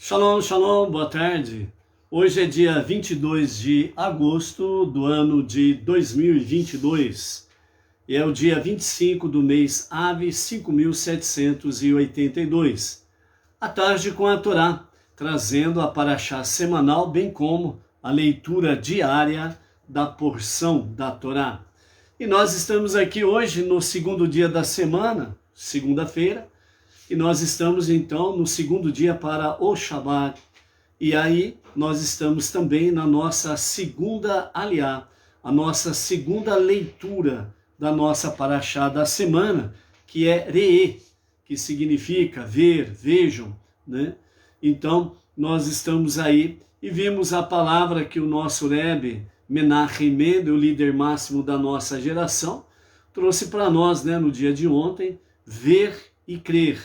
Shalom, shalom, boa tarde. Hoje é dia 22 de agosto do ano de 2022 e é o dia 25 do mês Ave 5782. À tarde com a Torá, trazendo a paraxá semanal, bem como a leitura diária da porção da Torá. E nós estamos aqui hoje no segundo dia da semana, segunda-feira, e nós estamos então no segundo dia para o Shabat. E aí nós estamos também na nossa segunda aliá, a nossa segunda leitura da nossa paraxá da semana, que é Re'ê, que significa ver, vejam, né? Então nós estamos aí e vimos a palavra que o nosso Rebbe Menachem Mendel, o líder máximo da nossa geração, trouxe para nós, né, no dia de ontem, ver e crer.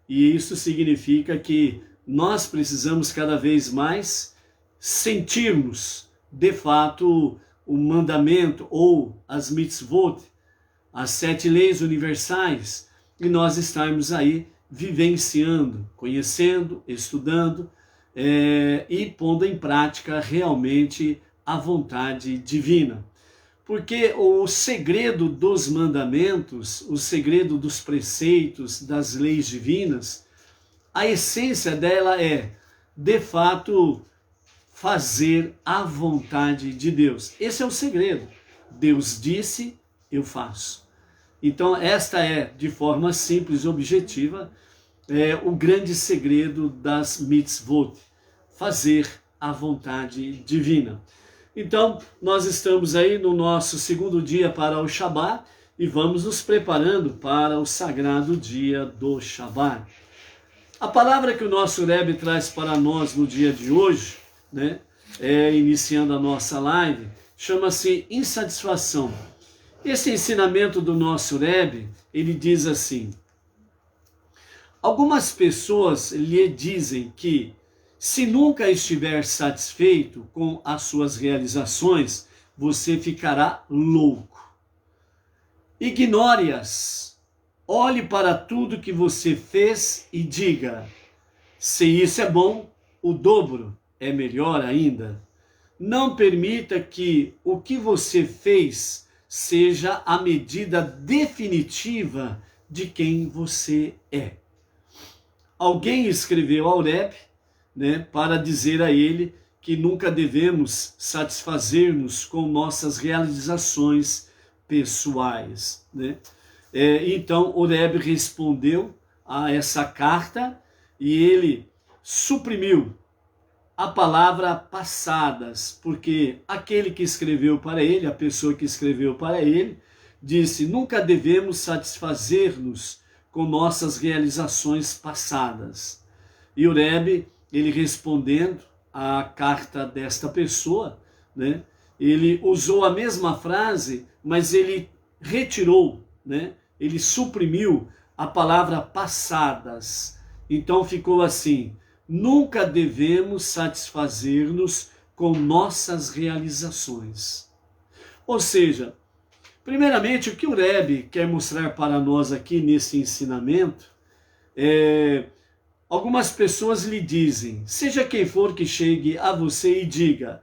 E isso significa que nós precisamos cada vez mais sentirmos, de fato, o mandamento ou as mitzvot, as 7 leis universais, e nós estarmos aí vivenciando, conhecendo, estudando e pondo em prática realmente a vontade divina. Porque o segredo dos mandamentos, o segredo dos preceitos, das leis divinas, a essência dela é, de fato, fazer a vontade de Deus. Esse é o segredo. Deus disse, eu faço. Então, esta é, de forma simples e objetiva, o grande segredo das mitzvot, fazer a vontade divina. Então, nós estamos aí no nosso segundo dia para o Shabat e vamos nos preparando para o sagrado dia do Shabat. A palavra que o nosso Rebbe traz para nós no dia de hoje, né, iniciando a nossa live, chama-se insatisfação. Esse ensinamento do nosso Rebbe, ele diz assim: algumas pessoas lhe dizem que se nunca estiver satisfeito com as suas realizações, você ficará louco. Ignore-as. Olhe para tudo que você fez e diga: se isso é bom, o dobro é melhor ainda. Não permita que o que você fez seja a medida definitiva de quem você é. Alguém escreveu ao Rebbe, né, para dizer a ele que nunca devemos satisfazer-nos com nossas realizações pessoais, né? Então o Rebbe respondeu a essa carta e ele suprimiu a palavra passadas, porque aquele que escreveu para ele, a pessoa que escreveu para ele, disse: nunca devemos satisfazer-nos com nossas realizações passadas. E o Rebbe, ele respondendo à carta desta pessoa, né, ele usou a mesma frase, mas ele retirou, né, ele suprimiu a palavra passadas. Então ficou assim: nunca devemos satisfazer-nos com nossas realizações. Ou seja, primeiramente, o que o Rebbe quer mostrar para nós aqui nesse ensinamento algumas pessoas lhe dizem, seja quem for que chegue a você e diga,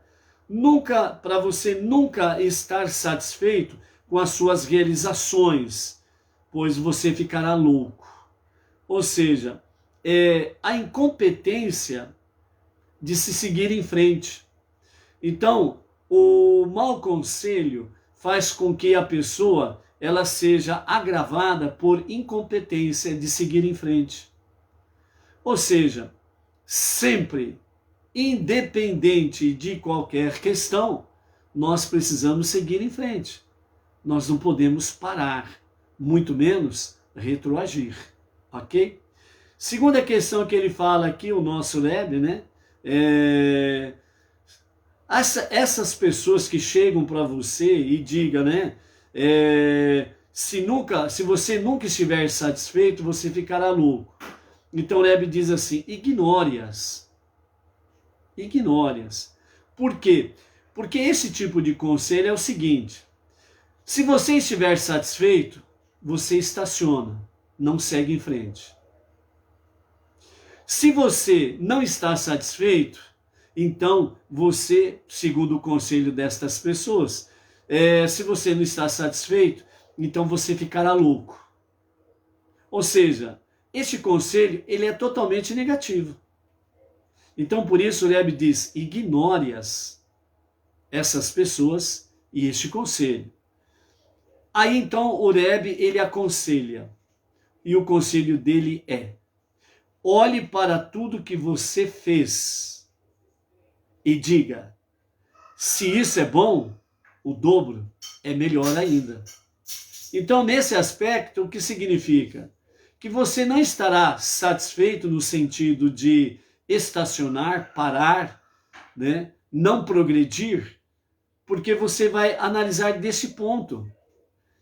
para você nunca estar satisfeito com as suas realizações, pois você ficará louco. Ou seja, a incompetência de se seguir em frente. Então, o mau conselho faz com que a pessoa ela seja agravada por incompetência de seguir em frente. Ou seja, sempre, independente de qualquer questão, nós precisamos seguir em frente. Nós não podemos parar, muito menos retroagir, ok? Segunda questão que ele fala aqui, o nosso Rebbe, né? Essas pessoas que chegam para você e digam, né? Se você nunca estiver satisfeito, você ficará louco. Então o Rebbe diz assim: ignore-as. Ignore-as. Por quê? Porque esse tipo de conselho é o seguinte: se você estiver satisfeito, você estaciona, não segue em frente. Se você não está satisfeito, então você, segundo o conselho destas pessoas, se você não está satisfeito, então você ficará louco. Ou seja, este conselho ele é totalmente negativo. Então por isso o Rebbe diz, ignore-as, essas pessoas e este conselho. Aí então o Rebbe ele aconselha, e o conselho dele é, olhe para tudo que você fez e diga, se isso é bom, o dobro é melhor ainda. Então, nesse aspecto, o que significa? Que você não estará satisfeito no sentido de estacionar, parar, né? Não progredir, porque você vai analisar desse ponto.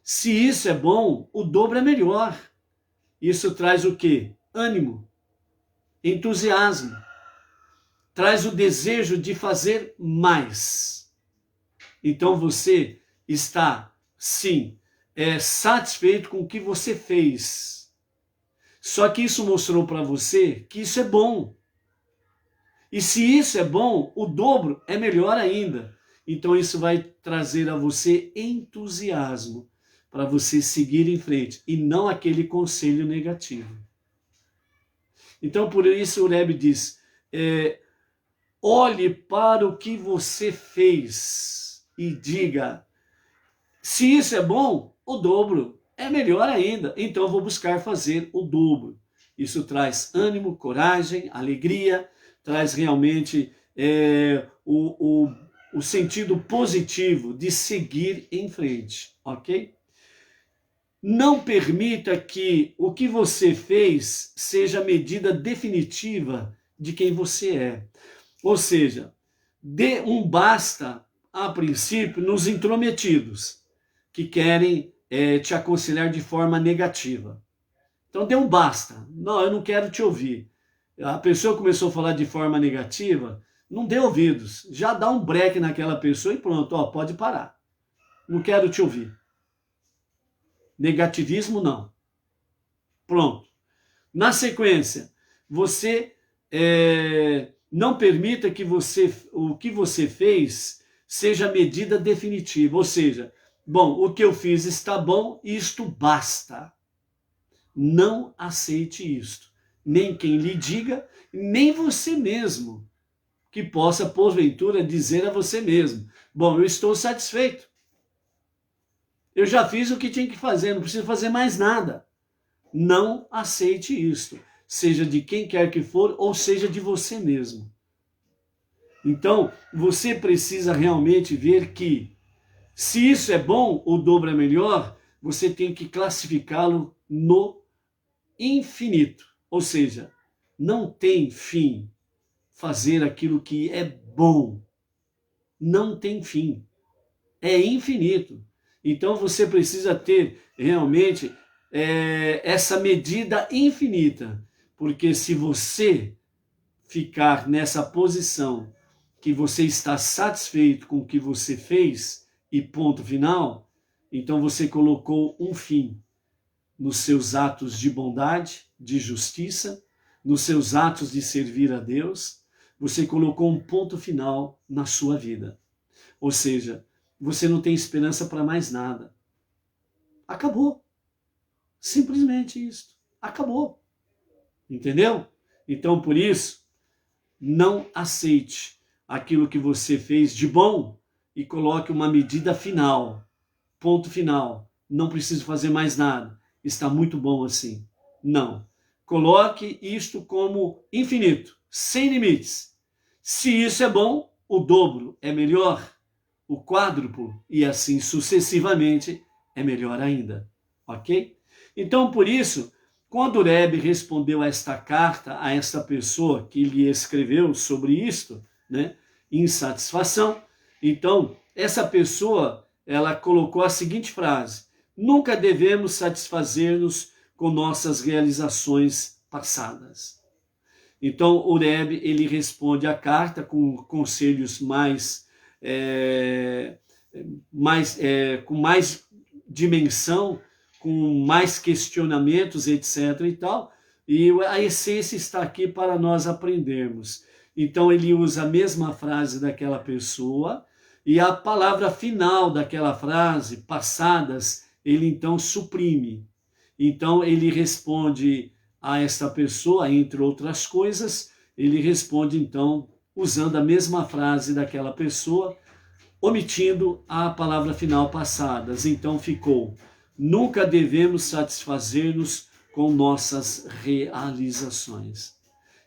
Se isso é bom, o dobro é melhor. Isso traz o quê? Ânimo, entusiasmo, traz o desejo de fazer mais. Então você está, sim, satisfeito com o que você fez. Só que isso mostrou para você que isso é bom. E se isso é bom, o dobro é melhor ainda. Então isso vai trazer a você entusiasmo para você seguir em frente e não aquele conselho negativo. Então por isso o Rebbe diz, olhe para o que você fez e diga, se isso é bom, o dobro é melhor ainda, então eu vou buscar fazer o dobro. Isso traz ânimo, coragem, alegria, traz realmente o sentido positivo de seguir em frente, ok? Não permita que o que você fez seja a medida definitiva de quem você é. Ou seja, dê um basta, a princípio, nos intrometidos, que querem te aconselhar de forma negativa. Então dê um basta. Não, eu não quero te ouvir. A pessoa começou a falar de forma negativa, não dê ouvidos. Já dá um break naquela pessoa e pronto, ó, pode parar. Não quero te ouvir. Negativismo não. Pronto. Na sequência, você não permita que o que você fez seja a medida definitiva. Ou seja, bom, o que eu fiz está bom, isto basta. Não aceite isto. Nem quem lhe diga, nem você mesmo, que possa, porventura, dizer a você mesmo, bom, eu estou satisfeito. Eu já fiz o que tinha que fazer, não preciso fazer mais nada. Não aceite isto, seja de quem quer que for, ou seja de você mesmo. Então, você precisa realmente ver que, se isso é bom, o dobro é melhor, você tem que classificá-lo no infinito. Ou seja, não tem fim fazer aquilo que é bom. Não tem fim. É infinito. Então você precisa ter realmente essa medida infinita. Porque se você ficar nessa posição que você está satisfeito com o que você fez e ponto final, então você colocou um fim nos seus atos de bondade, de justiça, nos seus atos de servir a Deus, você colocou um ponto final na sua vida. Ou seja, você não tem esperança para mais nada. Acabou. Simplesmente isso. Acabou. Entendeu? Então, por isso, não aceite aquilo que você fez de bom e coloque uma medida final. Ponto final. Não preciso fazer mais nada. Está muito bom assim. Não. Coloque isto como infinito, sem limites. Se isso é bom, o dobro é melhor, o quádruplo e assim sucessivamente é melhor ainda. Ok? Então, por isso, quando o Rebbe respondeu a esta carta a esta pessoa que lhe escreveu sobre isto, né, insatisfação, então essa pessoa ela colocou a seguinte frase: nunca devemos satisfazer-nos com nossas realizações passadas. Então o Rebbe ele responde a carta com conselhos com mais dimensão, com mais questionamentos, etc. e tal, E a essência está aqui para nós aprendermos. Então ele usa a mesma frase daquela pessoa e a palavra final daquela frase, passadas, ele então suprime. Então ele responde a esta pessoa, entre outras coisas, ele responde então usando a mesma frase daquela pessoa, omitindo a palavra final passadas. Então ficou: nunca devemos satisfazer-nos com nossas realizações.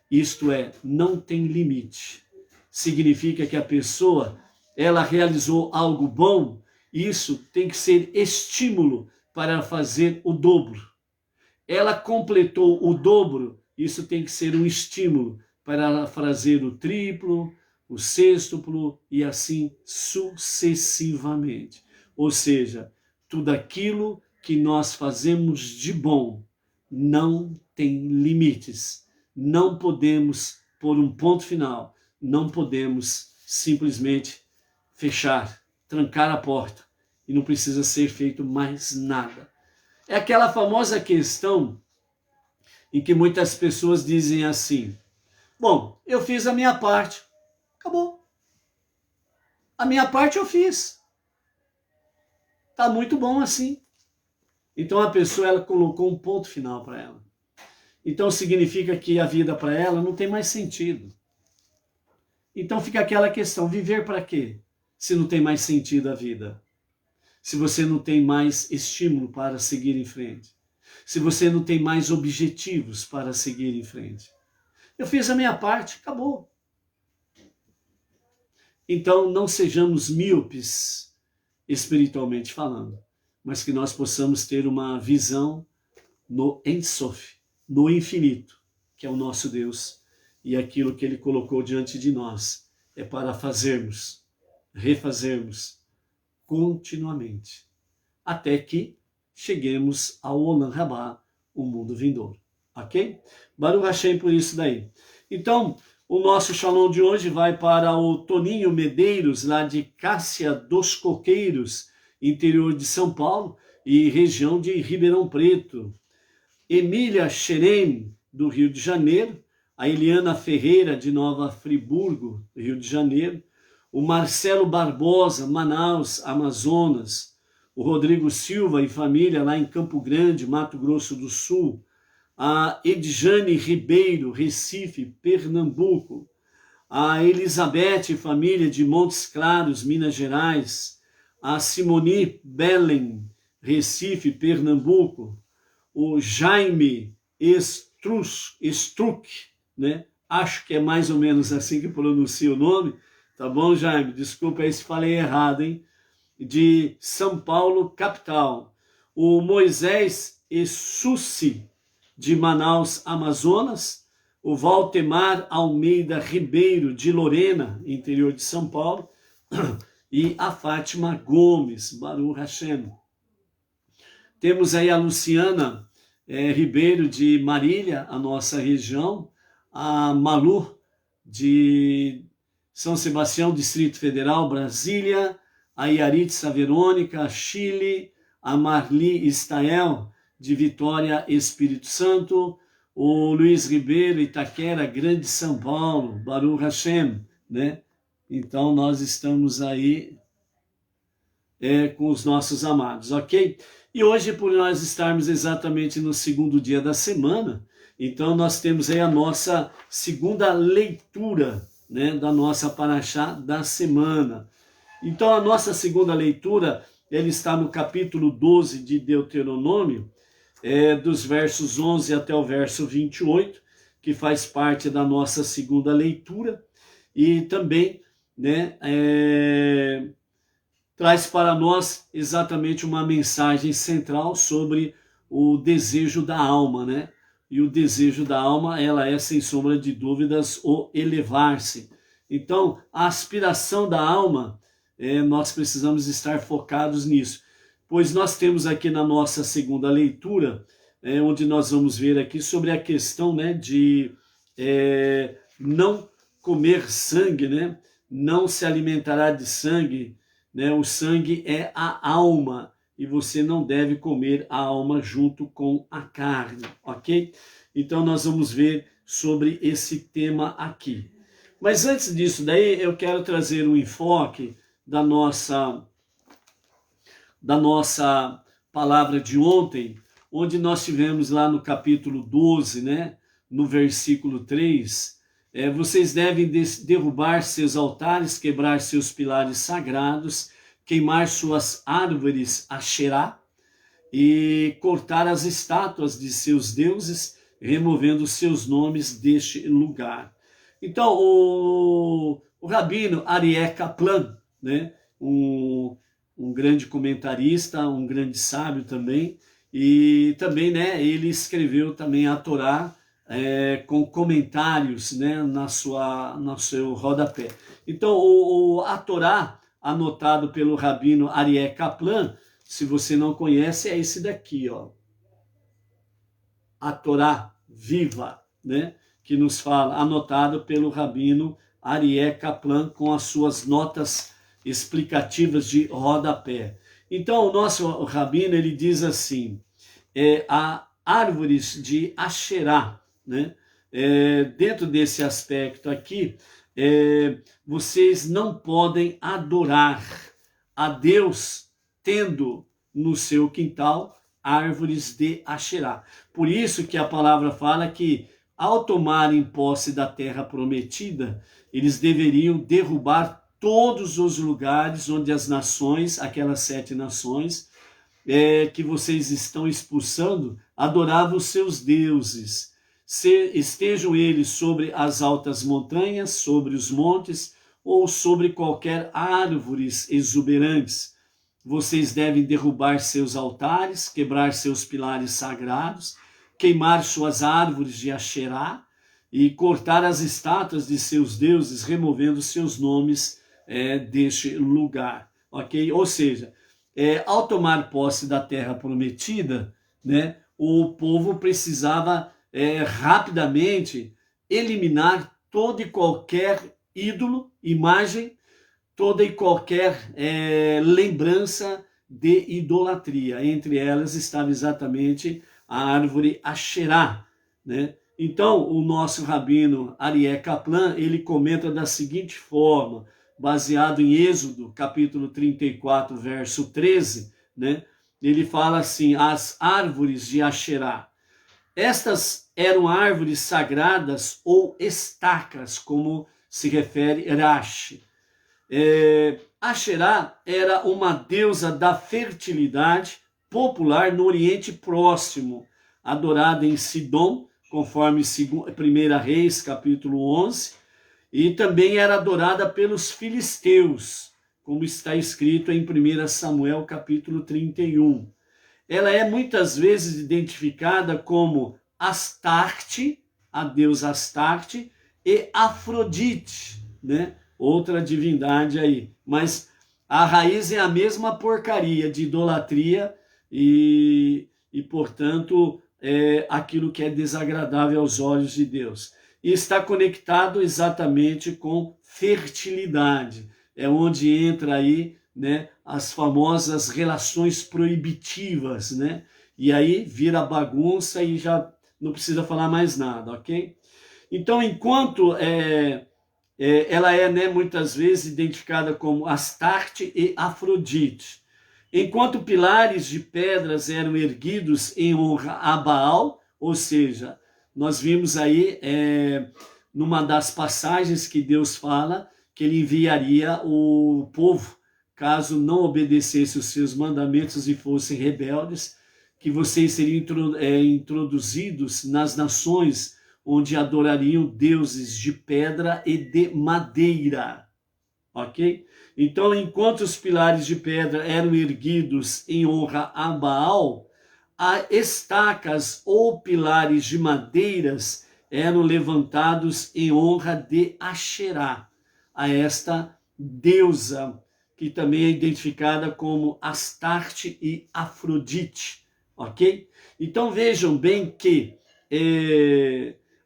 Isto é, não tem limite. Significa que a pessoa, ela realizou algo bom, isso tem que ser estímulo para fazer o dobro. Ela completou o dobro, isso tem que ser um estímulo para ela fazer o triplo, o sextuplo e assim sucessivamente. Ou seja, tudo aquilo que nós fazemos de bom não tem limites. Não podemos pôr um ponto final, não podemos simplesmente fechar, trancar a porta e não precisa ser feito mais nada. É aquela famosa questão em que muitas pessoas dizem assim: bom, eu fiz a minha parte, acabou. A minha parte eu fiz. Tá muito bom assim. Então a pessoa, ela colocou um ponto final para ela. Então significa que a vida para ela não tem mais sentido. Então fica aquela questão: viver para quê? Se não tem mais sentido a vida. Se você não tem mais estímulo para seguir em frente. Se você não tem mais objetivos para seguir em frente. Eu fiz a minha parte, acabou. Então não sejamos míopes, espiritualmente falando, mas que nós possamos ter uma visão no Ein Sof, no infinito, que é o nosso Deus, e aquilo que Ele colocou diante de nós é para fazermos, refazermos continuamente, até que cheguemos ao Olam Rabá, o mundo vindouro, ok? Baruch Hashem por isso daí. Então, o nosso Shalom de hoje vai para o Toninho Medeiros, lá de Cássia dos Coqueiros, interior de São Paulo e região de Ribeirão Preto. Emília Xerém, do Rio de Janeiro. A Eliana Ferreira, de Nova Friburgo, Rio de Janeiro. O Marcelo Barbosa, Manaus, Amazonas. O Rodrigo Silva e família, lá em Campo Grande, Mato Grosso do Sul. A Edjane Ribeiro, Recife, Pernambuco. A Elizabeth e família, de Montes Claros, Minas Gerais. A Simoni Belen, Recife, Pernambuco. O Jaime Struck, né? Acho que é mais ou menos assim que pronuncia o nome, tá bom, Jaime? Desculpa aí se falei errado, hein? De São Paulo, capital. O Moisés Essussi, de Manaus, Amazonas. O Valtemar Almeida Ribeiro, de Lorena, interior de São Paulo. E a Fátima Gomes, Baruch Hashem. Temos aí a Luciana Ribeiro, de Marília, a nossa região. A Malu, de São Sebastião, Distrito Federal, Brasília. A Yaritza Verônica, Chile. A Marli Stael, de Vitória, Espírito Santo. O Luiz Ribeiro, Itaquera, Grande São Paulo, Baruch Hashem, né? Então nós estamos aí com os nossos amados, ok? E hoje, por nós estarmos exatamente no segundo dia da semana, então nós temos aí a nossa segunda leitura, né, da nossa paraxá da semana. Então a nossa segunda leitura, ela está no capítulo 12 de Deuteronômio, dos versos 11 até o verso 28, que faz parte da nossa segunda leitura, e também, né, traz para nós exatamente uma mensagem central sobre o desejo da alma, né? E o desejo da alma, ela é, sem sombra de dúvidas, o elevar-se. Então, a aspiração da alma, nós precisamos estar focados nisso. Pois nós temos aqui na nossa segunda leitura, onde nós vamos ver aqui sobre a questão, né, de não comer sangue, né? Não se alimentará de sangue, né? O sangue é a alma e você não deve comer a alma junto com a carne, ok? Então nós vamos ver sobre esse tema aqui. Mas antes disso daí, eu quero trazer um enfoque da nossa palavra de ontem, onde nós tivemos lá no capítulo 12, né, no versículo 3, vocês devem derrubar seus altares, quebrar seus pilares sagrados, queimar suas árvores Asherá e cortar as estátuas de seus deuses, removendo seus nomes deste lugar. Então, o rabino Aryeh Kaplan, né, um grande comentarista, um grande sábio também, e também, né, ele escreveu também a Torá com comentários, né, no seu rodapé. Então, a Torá, anotado pelo rabino Aryeh Kaplan, se você não conhece, é esse daqui, ó. A Torá viva, né, que nos fala, anotado pelo rabino Aryeh Kaplan, com as suas notas explicativas de rodapé. Então, o nosso rabino, ele diz assim, há árvores de Asherá, né? Dentro desse aspecto aqui, vocês não podem adorar a Deus tendo no seu quintal árvores de Asherá. Por isso que a palavra fala que, ao tomarem posse da terra prometida, eles deveriam derrubar todos os lugares onde as nações, aquelas 7 nações, que vocês estão expulsando, adoravam os seus deuses. Estejam eles sobre as altas montanhas, sobre os montes, ou sobre qualquer árvores exuberantes. Vocês devem derrubar seus altares, quebrar seus pilares sagrados, queimar suas árvores de Asherá e cortar as estátuas de seus deuses, removendo seus nomes deste lugar, ok? Ou seja, ao tomar posse da terra prometida, né, o povo precisava rapidamente eliminar todo e qualquer ídolo, imagem, toda e qualquer lembrança de idolatria. Entre elas estava exatamente a árvore Asherá, né? Então, o nosso rabino Aryeh Kaplan, ele comenta da seguinte forma, baseado em Êxodo, capítulo 34, verso 13, né? Ele fala assim, as árvores de Asherá. Estas eram árvores sagradas ou estacas, como se refere Rashi. Asherá era uma deusa da fertilidade popular no Oriente Próximo, adorada em Sidom, conforme 1 Reis, capítulo 11, e também era adorada pelos filisteus, como está escrito em 1 Samuel, capítulo 31. Ela é muitas vezes identificada como Astarte, a deusa Astarte, e Afrodite, né? Outra divindade aí. Mas a raiz é a mesma porcaria de idolatria e portanto, aquilo que é desagradável aos olhos de Deus. E está conectado exatamente com fertilidade. É onde entra aí, né, as famosas relações proibitivas, né? E aí vira bagunça e já não precisa falar mais nada, ok? Então, enquanto ela é, né, muitas vezes identificada como Astarte e Afrodite, enquanto pilares de pedras eram erguidos em honra a Baal, ou seja, nós vimos aí numa das passagens que Deus fala que ele enviaria o povo, caso não obedecesse os seus mandamentos e fossem rebeldes, que vocês seriam introduzidos nas nações onde adorariam deuses de pedra e de madeira, ok? Então, enquanto os pilares de pedra eram erguidos em honra a Baal, as estacas ou pilares de madeiras eram levantados em honra de Asherá, a esta deusa, que também é identificada como Astarte e Afrodite, ok? Então vejam bem que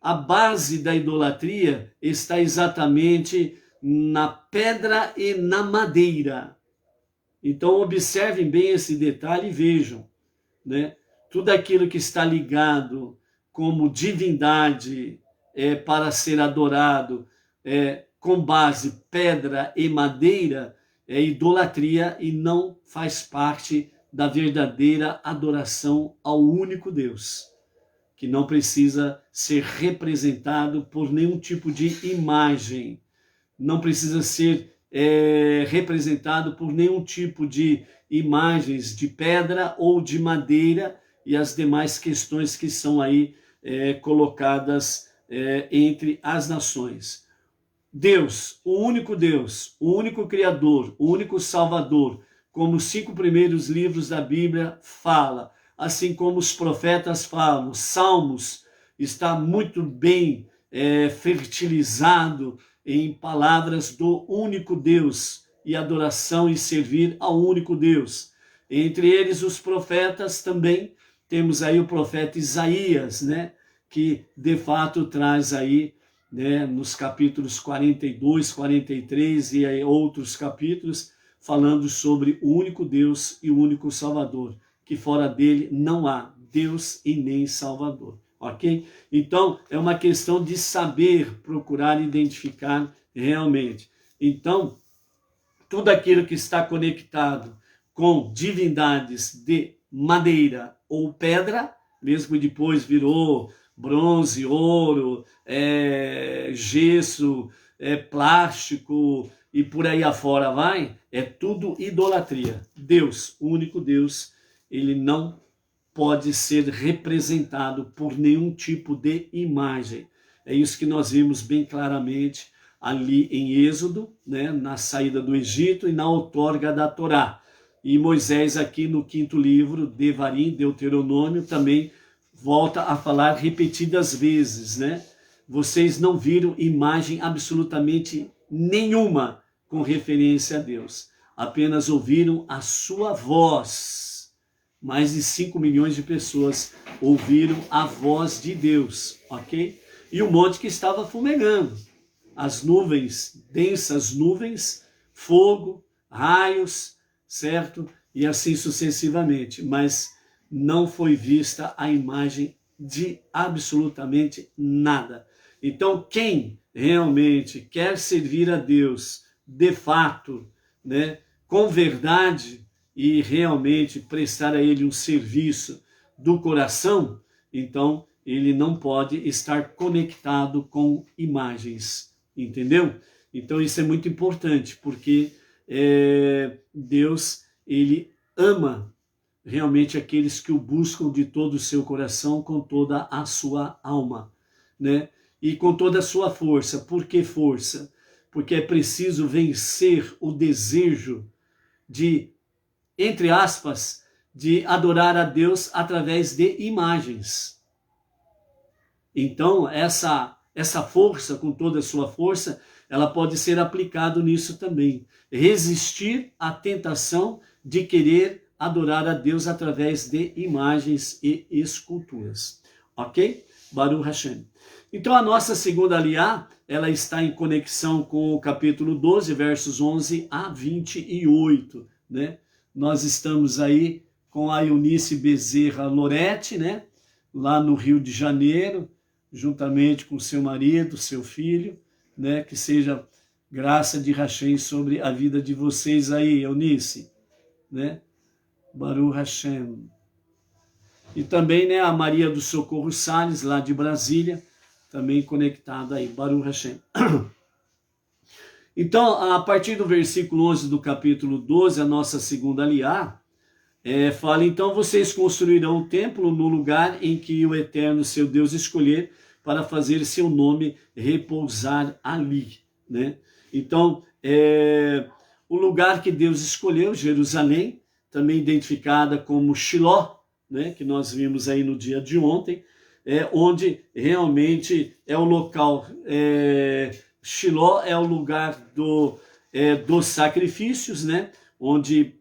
a base da idolatria está exatamente na pedra e na madeira. Então observem bem esse detalhe e vejam, né? Tudo aquilo que está ligado como divindade para ser adorado com base pedra e madeira, é idolatria e não faz parte da verdadeira adoração ao único Deus, que não precisa ser representado por nenhum tipo de imagem, não precisa ser representado por nenhum tipo de imagens de pedra ou de madeira e as demais questões que são aí colocadas entre as nações. Deus, o único Criador, o único Salvador, como os 5 primeiros livros da Bíblia fala, assim como os profetas falam, Salmos está muito bem fertilizado em palavras do único Deus e adoração e servir ao único Deus. Entre eles os profetas também, temos aí o profeta Isaías, né, que de fato traz aí, né, nos capítulos 42, 43 e aí outros capítulos, falando sobre o único Deus e o único Salvador, que fora dele não há Deus e nem Salvador, ok? Então, é uma questão de saber, procurar identificar realmente. Então, tudo aquilo que está conectado com divindades de madeira ou pedra, mesmo depois virou bronze, ouro, gesso, plástico e por aí afora vai, é tudo idolatria. Deus, o único Deus, ele não pode ser representado por nenhum tipo de imagem. É isso que nós vimos bem claramente ali em Êxodo, né, na saída do Egito e na outorga da Torá. E Moisés aqui no 5º livro, Devarim, Deuteronômio, também volta a falar repetidas vezes, né? Vocês não viram imagem absolutamente nenhuma com referência a Deus. Apenas ouviram a sua voz. Mais de 5 milhões de pessoas ouviram a voz de Deus, ok? E o monte que estava fumegando. As nuvens, densas nuvens, fogo, raios, certo? E assim sucessivamente. Mas não foi vista a imagem de absolutamente nada. Então, quem realmente quer servir a Deus, de fato, né, com verdade e realmente prestar a Ele um serviço do coração, então ele não pode estar conectado com imagens, entendeu? Então isso é muito importante, porque Deus, ele ama realmente aqueles que o buscam de todo o seu coração, com toda a sua alma, né? E com toda a sua força. Por que força? Porque é preciso vencer o desejo de, entre aspas, de adorar a Deus através de imagens. Então, essa força, com toda a sua força, ela pode ser aplicada nisso também. Resistir à tentação de querer adorar a Deus através de imagens e esculturas. Ok? Baruch Hashem. Então a nossa segunda aliá, ela está em conexão com o capítulo 12, versos 11 a 28, né? Nós estamos aí com a Eunice Bezerra Loretti, né? Lá no Rio de Janeiro, juntamente com seu marido, seu filho, né? Que seja graça de Hashem sobre a vida de vocês aí, Eunice, né? Baruch Hashem. E também, né, a Maria do Socorro Salles, lá de Brasília, também conectada aí, Baruch Hashem. Então, a partir do versículo 11 do capítulo 12, a nossa segunda aliá, fala, então vocês construirão o templo no lugar em que o eterno seu Deus escolher para fazer seu nome repousar ali, né? Então, o lugar que Deus escolheu, Jerusalém, também identificada como Shiló, né, que nós vimos aí no dia de ontem, onde realmente é o local, Shiló é o lugar dos sacrifícios, né, onde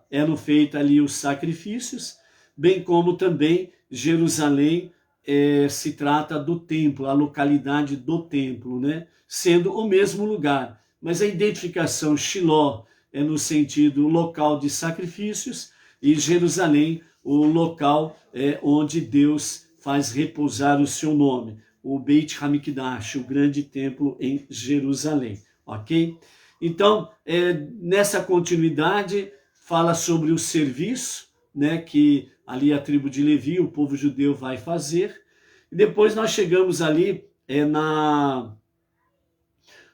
eram feitos ali os sacrifícios, bem como também Jerusalém se trata do templo, a localidade do templo, né, sendo o mesmo lugar, mas a identificação Shiló é no sentido local de sacrifícios, e Jerusalém, o local onde Deus faz repousar o seu nome, o Beit Hamikdash, o grande templo em Jerusalém, ok? Então, nessa continuidade, fala sobre o serviço, né, que ali a tribo de Levi, o povo judeu, vai fazer. E depois nós chegamos ali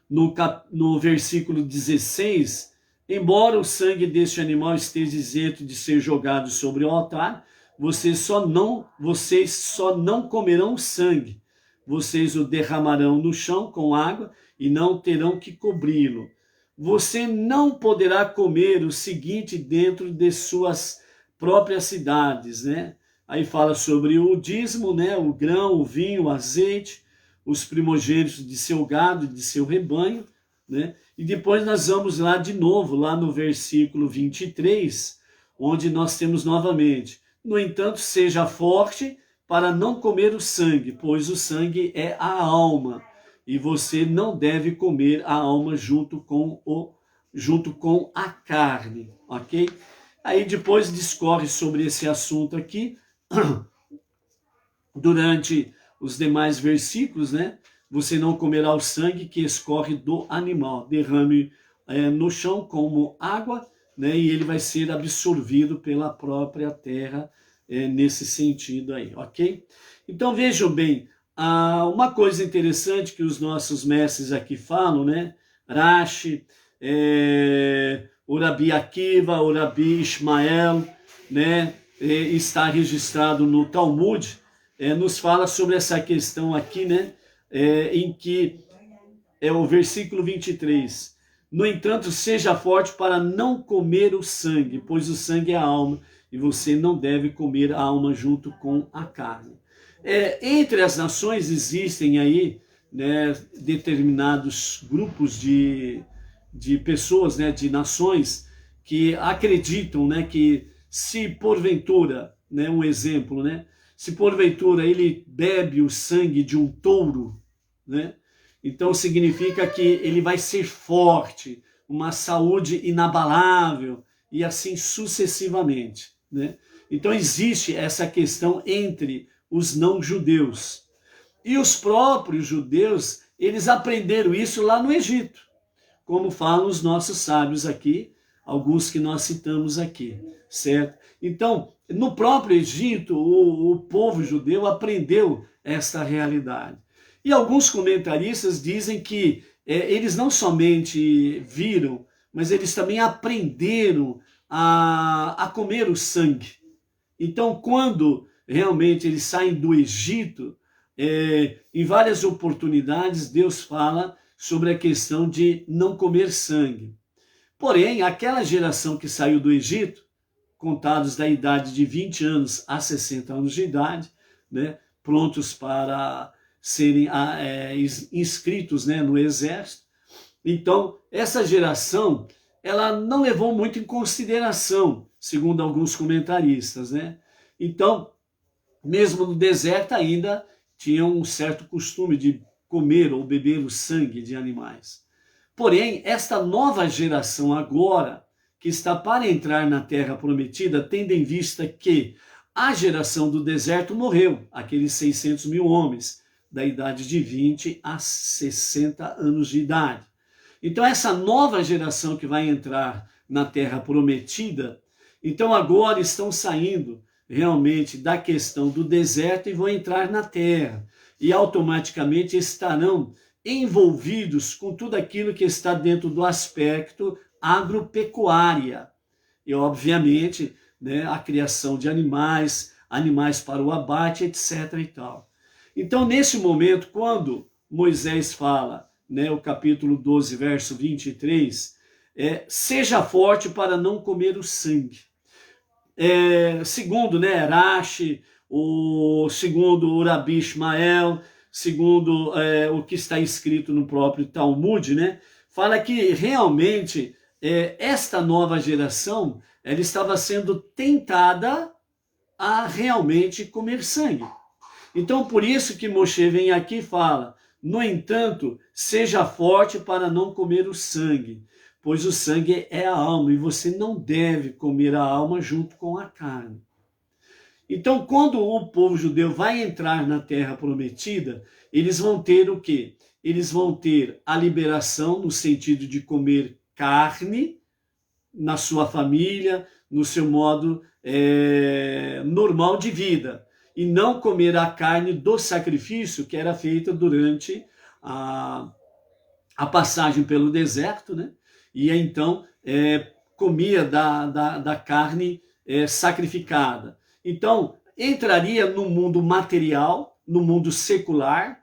no versículo 16, embora o sangue deste animal esteja isento de ser jogado sobre o altar, vocês só não comerão sangue, vocês o derramarão no chão com água e não terão que cobri-lo. Você não poderá comer o seguinte dentro de suas próprias cidades, né? Aí fala sobre o dízimo, né? O grão, o vinho, o azeite, os primogênitos de seu gado, de seu rebanho, né? E depois nós vamos lá de novo, lá no versículo 23, onde nós temos novamente: no entanto, seja forte para não comer o sangue, pois o sangue é a alma, e você não deve comer a alma junto com a carne, ok? Aí depois discorre sobre esse assunto aqui, durante os demais versículos, né? Você não comerá o sangue que escorre do animal, derrame no chão como água, né? E ele vai ser absorvido pela própria terra, nesse sentido aí, ok? Então vejam bem, uma coisa interessante que os nossos mestres aqui falam, né? Rashi, o Rabi Akiva, o Rabi Ishmael, né? Está registrado no Talmud, nos fala sobre essa questão aqui, né? Em que é o versículo 23. No entanto, seja forte para não comer o sangue, pois o sangue é a alma, e você não deve comer a alma junto com a carne. Entre as nações existem aí, né, determinados grupos de pessoas, né, de nações, que acreditam, né, que se porventura, né, um exemplo, né, se porventura ele bebe o sangue de um touro, né, então significa que ele vai ser forte, uma saúde inabalável, e assim sucessivamente, né? Então existe essa questão entre os não-judeus. E os próprios judeus, eles aprenderam isso lá no Egito, como falam os nossos sábios aqui, alguns que nós citamos aqui, certo? Então, no próprio Egito, o povo judeu aprendeu esta realidade. E alguns comentaristas dizem que eles não somente viram, mas eles também aprenderam a comer o sangue. Então, quando realmente eles saem do Egito, em várias oportunidades, Deus fala sobre a questão de não comer sangue. Porém, aquela geração que saiu do Egito, contados da idade de 20 anos a 60 anos de idade, né, prontos para serem inscritos, né, no exército. Então, essa geração, ela não levou muito em consideração, segundo alguns comentaristas, né? Então, mesmo no deserto ainda tinham um certo costume de comer ou beber o sangue de animais. Porém, esta nova geração agora, que está para entrar na Terra Prometida, tendo em vista que a geração do deserto morreu, aqueles 600 mil homens, da idade de 20 a 60 anos de idade. Então essa nova geração que vai entrar na Terra Prometida, então agora estão saindo realmente da questão do deserto e vão entrar na Terra. E automaticamente estarão envolvidos com tudo aquilo que está dentro do aspecto agropecuária. E obviamente, né, a criação de animais para o abate, etc. e tal. Então, nesse momento, quando Moisés fala, né, o capítulo 12, verso 23, seja forte para não comer o sangue. Segundo, né, Rashi, segundo o Rabi Ishmael, segundo o que está escrito no próprio Talmud, né, fala que realmente esta nova geração, ela estava sendo tentada a realmente comer sangue. Então, por isso que Moshe vem aqui e fala: no entanto, seja forte para não comer o sangue, pois o sangue é a alma, e você não deve comer a alma junto com a carne. Então, quando o povo judeu vai entrar na terra prometida, eles vão ter o quê? Eles vão ter a liberação no sentido de comer carne na sua família, no seu modo normal de vida, e não comer a carne do sacrifício que era feita durante a passagem pelo deserto, né? E então comia da carne sacrificada. Então, entraria no mundo material, no mundo secular,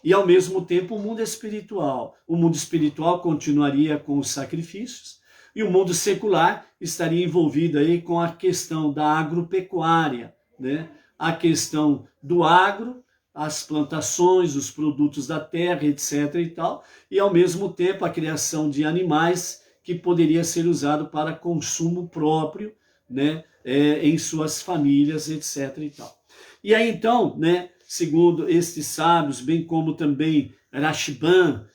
e ao mesmo tempo o mundo espiritual. O mundo espiritual continuaria com os sacrifícios, e o mundo secular estaria envolvido aí com a questão da agropecuária, né? A questão do agro, as plantações, os produtos da terra, etc. e tal, e ao mesmo tempo a criação de animais que poderia ser usado para consumo próprio, né? Em suas famílias, etc. e tal. E aí então, né? Segundo estes sábios, bem como também Rashban,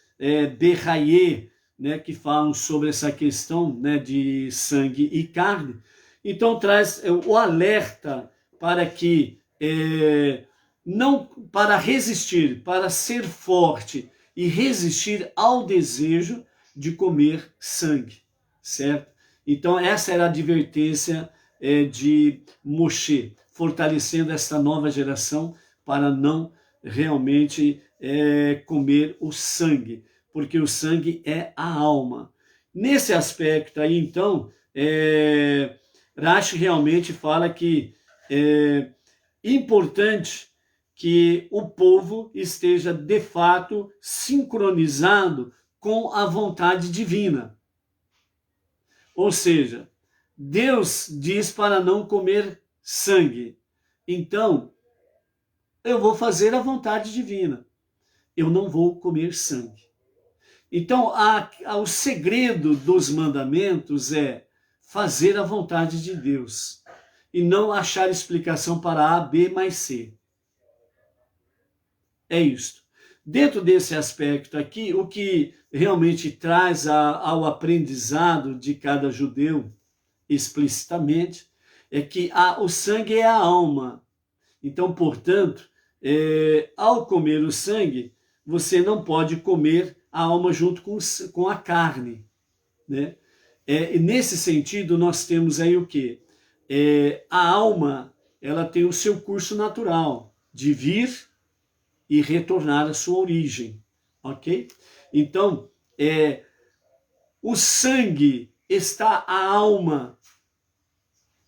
Berraye, né, que falam sobre essa questão, né, de sangue e carne, então traz o alerta para que não para resistir, para ser forte e resistir ao desejo de comer sangue, certo? Então essa era a advertência de Moshe, fortalecendo essa nova geração para não realmente comer o sangue, porque o sangue é a alma. Nesse aspecto aí, então, Rashi realmente fala que é importante que o povo esteja, de fato, sincronizado com a vontade divina. Ou seja, Deus diz para não comer sangue. Então, eu vou fazer a vontade divina. Eu não vou comer sangue. Então, o segredo dos mandamentos é fazer a vontade de Deus e não achar explicação para A, B mais C. É isto. Dentro desse aspecto aqui, o que realmente traz ao aprendizado de cada judeu, explicitamente, é que o sangue é a alma. Então, portanto, ao comer o sangue, você não pode comer a alma junto com a carne, né? E nesse sentido, nós temos aí o quê? A alma, ela tem o seu curso natural de vir e retornar à sua origem, ok? Então, o sangue está a alma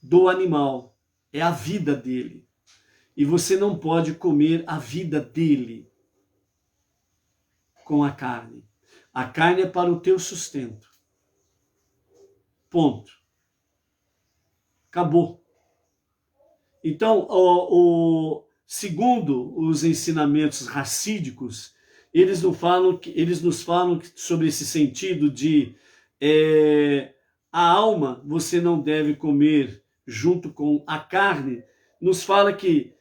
do animal, é a vida dele. E você não pode comer a vida dele com a carne. A carne é para o teu sustento. Ponto. Acabou. Então, segundo os ensinamentos racídicos, eles nos falam sobre esse sentido de a alma você não deve comer junto com a carne. Nos fala que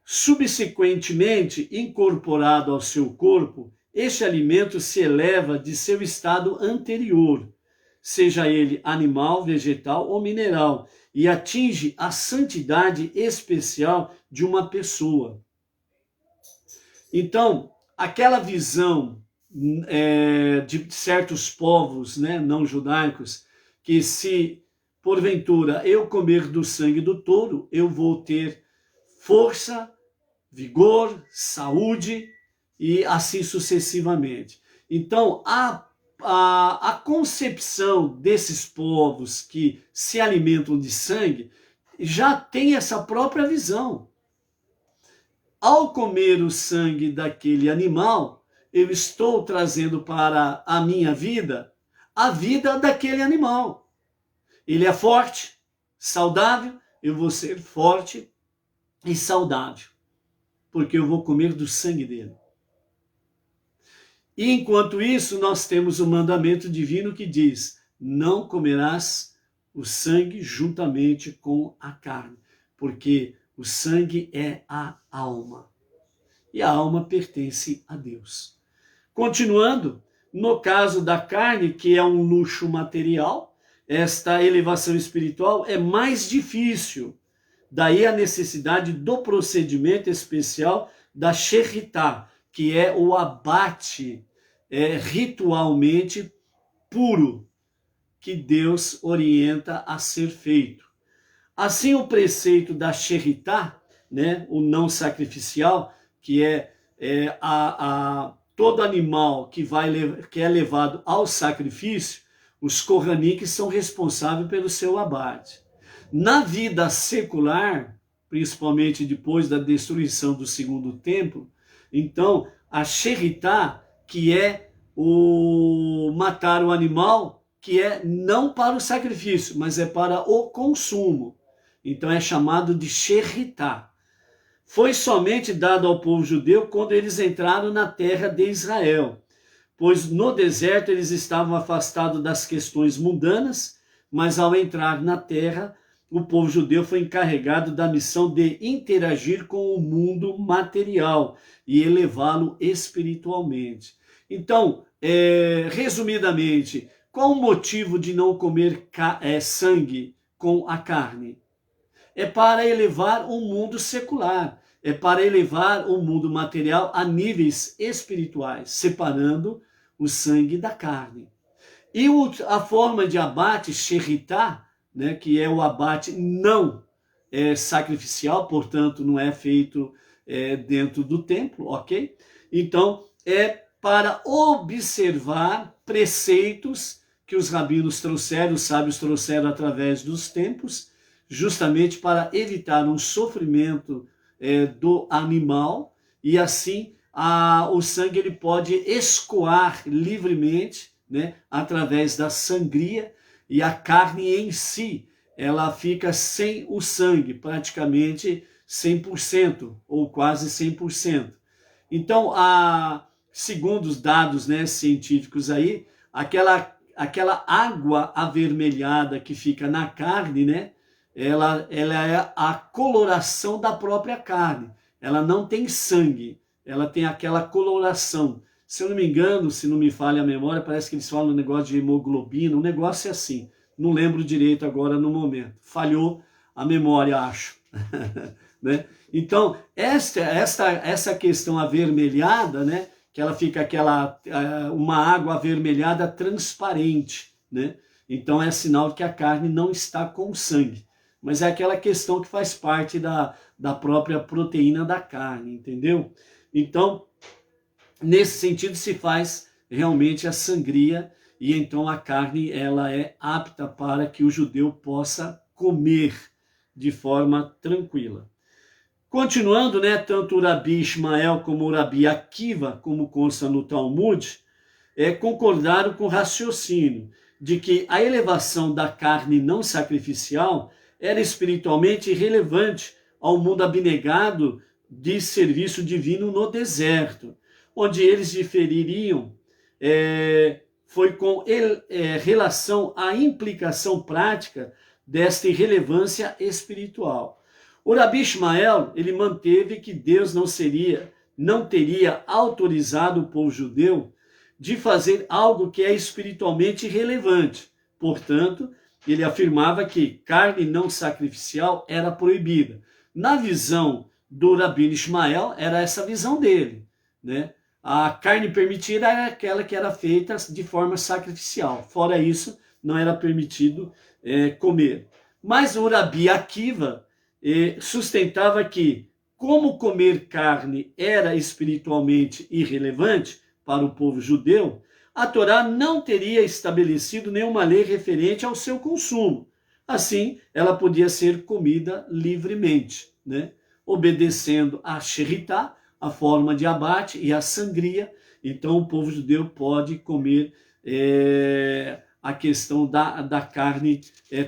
subsequentemente incorporado ao seu corpo, este alimento se eleva de seu estado anterior, seja ele animal, vegetal ou mineral, e atinge a santidade especial de uma pessoa. Então, aquela visão de certos povos, né, não judaicos, que se porventura eu comer do sangue do touro, eu vou ter força, vigor, saúde e assim sucessivamente. Então, a concepção desses povos que se alimentam de sangue já tem essa própria visão. Ao comer o sangue daquele animal, eu estou trazendo para a minha vida a vida daquele animal. Ele é forte, saudável, eu vou ser forte e saudável, porque eu vou comer do sangue dele. E enquanto isso, nós temos o mandamento divino que diz: não comerás o sangue juntamente com a carne, porque o sangue é a alma. E a alma pertence a Deus. Continuando, no caso da carne, que é um luxo material, esta elevação espiritual é mais difícil, Daí a necessidade do procedimento especial da Sheritá, que é o abate ritualmente puro, que Deus orienta a ser feito. Assim, o preceito da Sheritá, né, o não sacrificial, que é todo animal que é levado ao sacrifício, os Coraniques são responsáveis pelo seu abate. Na vida secular, principalmente depois da destruição do segundo templo, então a Sheritá, que é o matar o animal, que é não para o sacrifício, mas é para o consumo. Então é chamado de Sheritá. Foi somente dado ao povo judeu quando eles entraram na terra de Israel, pois no deserto eles estavam afastados das questões mundanas, mas ao entrar na terra, o povo judeu foi encarregado da missão de interagir com o mundo material e elevá-lo espiritualmente. Então, resumidamente, qual o motivo de não comer sangue com a carne? É para elevar o mundo secular, é para elevar o mundo material a níveis espirituais, separando o sangue da carne. E a forma de abate, Sheritá, né, que é o abate não sacrificial, portanto não é feito dentro do templo, ok? Então é para observar preceitos que os rabinos trouxeram, os sábios trouxeram através dos tempos, justamente para evitar um sofrimento do animal, e assim o sangue ele pode escoar livremente, né, através da sangria, e a carne em si, ela fica sem o sangue, praticamente 100%, ou quase 100%. Então, segundo os dados, né, científicos aí, aquela água avermelhada que fica na carne, né, ela é a coloração da própria carne. Ela não tem sangue, ela tem aquela coloração. Se eu não me engano, se não me falha a memória, parece que eles falam um negócio de hemoglobina, um negócio é assim. Não lembro direito agora no momento. Falhou a memória, acho. Né? Então, essa questão avermelhada, né, que ela fica uma água avermelhada transparente, né? Então é sinal de que a carne não está com sangue. Mas é aquela questão que faz parte da própria proteína da carne, entendeu? Então, nesse sentido se faz realmente a sangria, e então a carne ela é apta para que o judeu possa comer de forma tranquila. Continuando, né, tanto o Rabi Ismael como o Rabi Akiva, como consta no Talmud, concordaram com o raciocínio de que a elevação da carne não sacrificial era espiritualmente relevante ao mundo abnegado de serviço divino no deserto, onde eles difeririam foi com relação à implicação prática desta irrelevância espiritual. O Rabi Ismael, ele manteve que Deus não teria autorizado o povo judeu de fazer algo que é espiritualmente relevante. Portanto, ele afirmava que carne não sacrificial era proibida. Na visão do Rabi Ismael, era essa visão dele, né? A carne permitida era aquela que era feita de forma sacrificial. Fora isso, não era permitido comer. Mas o Rabi Akiva sustentava que, como comer carne era espiritualmente irrelevante para o povo judeu, a Torá não teria estabelecido nenhuma lei referente ao seu consumo. Assim, ela podia ser comida livremente, né? Obedecendo a Sheritá, a forma de abate, e a sangria. Então o povo judeu pode comer a questão da carne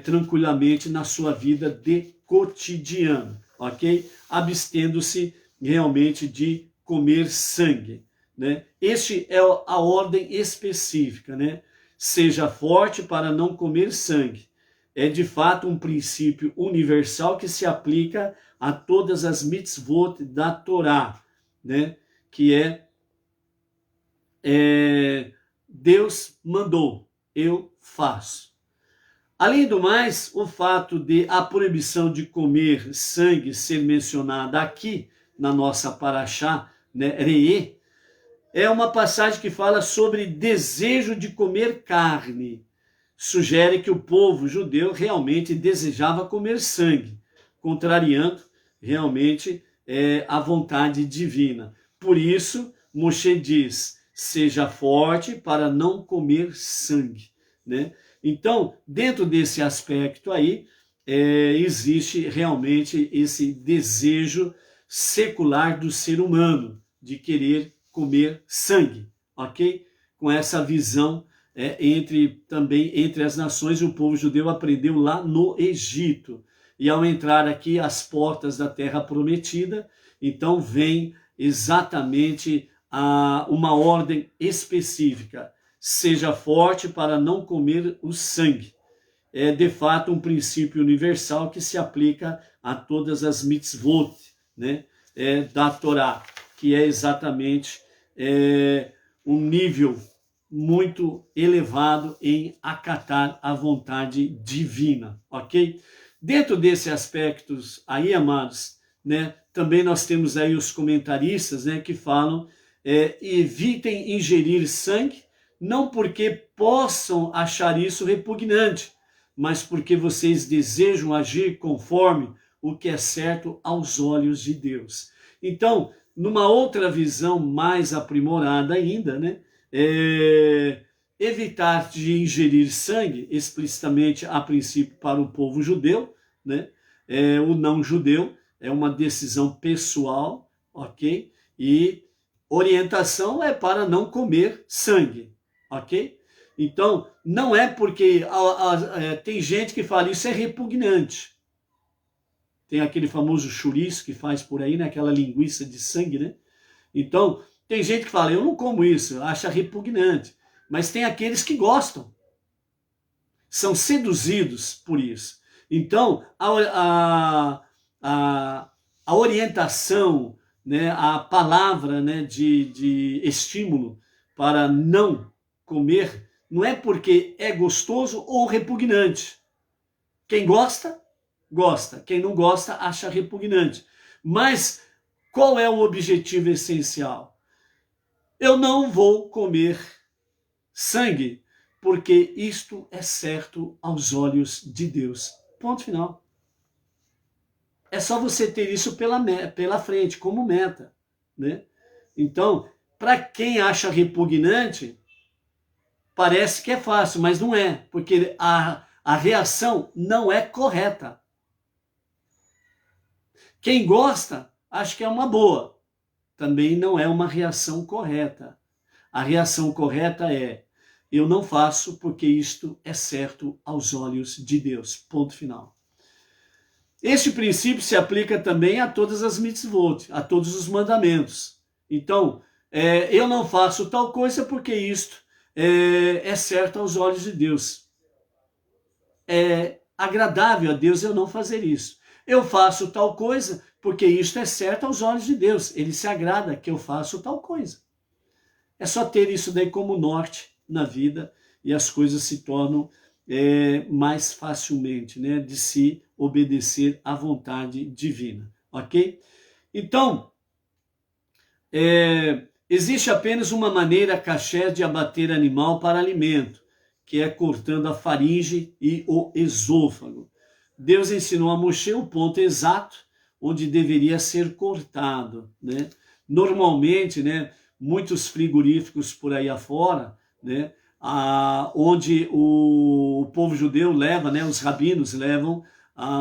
tranquilamente na sua vida de cotidiano, ok? Abstendo-se realmente de comer sangue, né? Este é a ordem específica, né? Seja forte para não comer sangue. É de fato um princípio universal que se aplica a todas as mitzvot da Torá, né? Que Deus mandou, eu faço. Além do mais, o fato de a proibição de comer sangue ser mencionada aqui na nossa paraxá, né, Re'ê, é uma passagem que fala sobre desejo de comer carne. Sugere que o povo judeu realmente desejava comer sangue, contrariando realmente a vontade divina. Por isso, Moshe diz, seja forte para não comer sangue, né? Então, dentro desse aspecto aí, existe realmente esse desejo secular do ser humano de querer comer sangue, ok? Com essa visão também entre as nações, o povo judeu aprendeu lá no Egito. E ao entrar aqui às portas da terra prometida, então vem exatamente uma ordem específica. Seja forte para não comer o sangue. É de fato um princípio universal que se aplica a todas as mitzvot, né, da Torá, que é exatamente um nível muito elevado em acatar a vontade divina, ok? Dentro desses aspectos aí, amados, né, também nós temos aí os comentaristas, né, que falam, evitem ingerir sangue, não porque possam achar isso repugnante, mas porque vocês desejam agir conforme o que é certo aos olhos de Deus. Então, numa outra visão mais aprimorada ainda, né, evitar de ingerir sangue, explicitamente a princípio para o povo judeu, né, o não judeu, é uma decisão pessoal, ok? E orientação é para não comer sangue, ok? Então, não é porque tem gente que fala isso é repugnante. Tem aquele famoso chouriço que faz por aí, né? Aquela linguiça de sangue, né? Então, tem gente que fala, eu não como isso, acha repugnante. Mas tem aqueles que gostam. São seduzidos por isso. Então, a orientação, né, a palavra, né, de estímulo para não comer, não é porque é gostoso ou repugnante. Quem gosta, gosta. Quem não gosta, acha repugnante. Mas qual é o objetivo essencial? Eu não vou comer sangue, porque isto é certo aos olhos de Deus. Ponto final. É só você ter isso pela frente, como meta, né? Então, para quem acha repugnante, parece que é fácil, mas não é, porque a reação não é correta. Quem gosta, acha que é uma boa. Também não é uma reação correta. A reação correta é, eu não faço porque isto é certo aos olhos de Deus. Ponto final. Este princípio se aplica também a todas as mitzvot, a todos os mandamentos. Então, eu não faço tal coisa porque isto é certo aos olhos de Deus. É agradável a Deus eu não fazer isso. Eu faço tal coisa porque isto é certo aos olhos de Deus. Ele se agrada que eu faça tal coisa. É só ter isso daí como norte na vida e as coisas se tornam mais facilmente, né, de se obedecer à vontade divina, ok? Então, existe apenas uma maneira kasher de abater animal para alimento, que é cortando a faringe e o esôfago. Deus ensinou a Moshe o ponto exato onde deveria ser cortado, né? Normalmente, né, muitos frigoríficos por aí afora, né, onde o povo judeu leva, né, os rabinos levam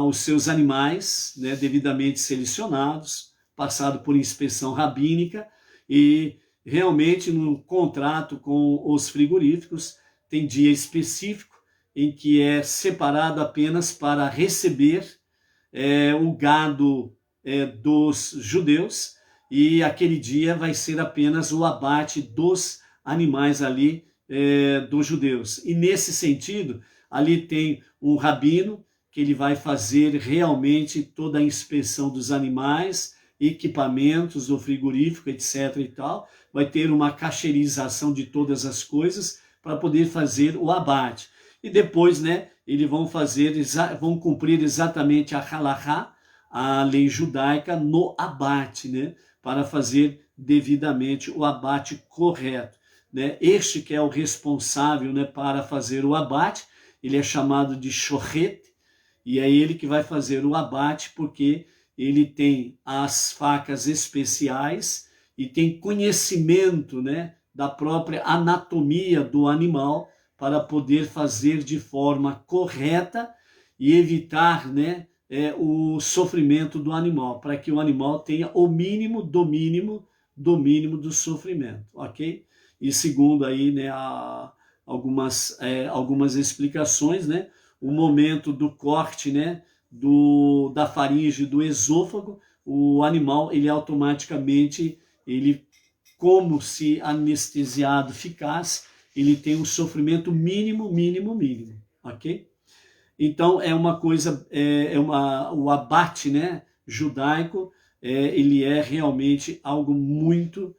os seus animais, né, devidamente selecionados, passado por inspeção rabínica, e realmente no contrato com os frigoríficos tem dia específico em que é separado apenas para receber o gado dos judeus, e aquele dia vai ser apenas o abate dos animais ali dos judeus. E nesse sentido, ali tem um rabino que ele vai fazer realmente toda a inspeção dos animais, equipamentos do frigorífico, etc. e tal. Vai ter uma cacherização de todas as coisas para poder fazer o abate. e depois, né, eles vão cumprir exatamente a halahá, a lei judaica, no abate, né, para fazer devidamente o abate correto, né? Este que é o responsável, né, para fazer o abate, ele é chamado de shohet, e é ele que vai fazer o abate, porque ele tem as facas especiais e tem conhecimento, né, da própria anatomia do animal para poder fazer de forma correta e evitar, né, o sofrimento do animal, para que o animal tenha o mínimo do mínimo do sofrimento, ok? E segundo aí, né, algumas explicações, né, o momento do corte, né, da faringe, do esôfago, o animal, ele automaticamente, ele, como se anestesiado ficasse, ele tem um sofrimento mínimo, ok? Então, é uma coisa, o abate, né, judaico, ele é realmente algo muito